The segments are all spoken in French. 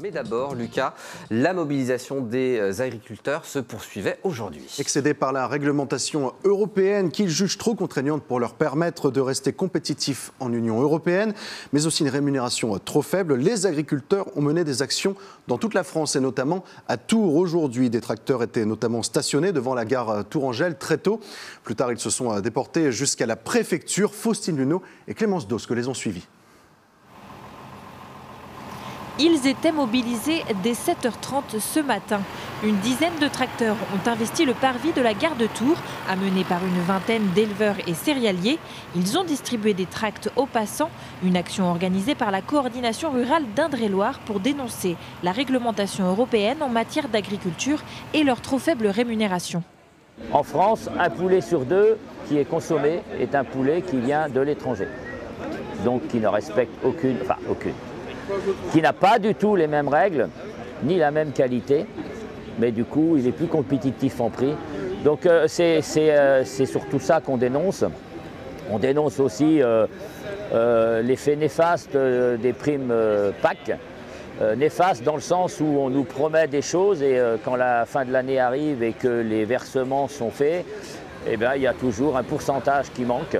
Mais d'abord, Lucas, la mobilisation des agriculteurs se poursuivait aujourd'hui. Excédés par la réglementation européenne qu'ils jugent trop contraignante pour leur permettre de rester compétitifs en Union européenne, mais aussi une rémunération trop faible, les agriculteurs ont mené des actions dans toute la France et notamment à Tours. Aujourd'hui, des tracteurs étaient notamment stationnés devant la gare Tourangelle très tôt. Plus tard, ils se sont déportés jusqu'à la préfecture. Faustine Luneau et Clémence Dosque les ont suivis. Ils étaient mobilisés dès 7h30 ce matin. Une dizaine de tracteurs ont investi le parvis de la gare de Tours, amenés par une vingtaine d'éleveurs et céréaliers. Ils ont distribué des tracts aux passants, une action organisée par la coordination rurale d'Indre-et-Loire pour dénoncer la réglementation européenne en matière d'agriculture et leur trop faible rémunération. En France, un poulet sur deux qui est consommé est un poulet qui vient de l'étranger, donc qui ne respecte aucune, qui n'a pas du tout les mêmes règles, ni la même qualité, mais du coup, il est plus compétitif en prix. Donc c'est surtout ça qu'on dénonce. On dénonce aussi l'effet néfaste des primes PAC. Néfaste dans le sens où on nous promet des choses et quand la fin de l'année arrive et que les versements sont faits, eh bien, il y a toujours un pourcentage qui manque.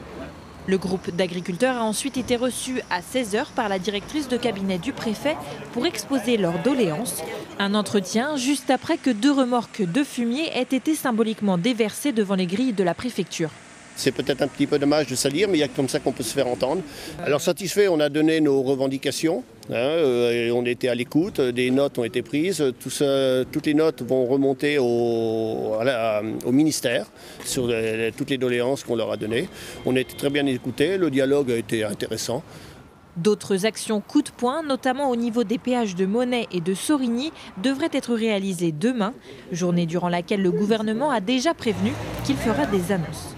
Le groupe d'agriculteurs a ensuite été reçu à 16h par la directrice de cabinet du préfet pour exposer leurs doléances. Un entretien juste après que 2 remorques de fumier aient été symboliquement déversées devant les grilles de la préfecture. C'est peut-être un petit peu dommage de salir, mais il y a comme ça qu'on peut se faire entendre. Alors satisfait, on a donné nos revendications, et on était à l'écoute, des notes ont été prises, toutes les notes vont remonter au ministère sur toutes les doléances qu'on leur a données. On a été très bien écoutés, le dialogue a été intéressant. D'autres actions coup de poing, notamment au niveau des péages de Monnet et de Sorigny, devraient être réalisées demain, journée durant laquelle le gouvernement a déjà prévenu qu'il fera des annonces.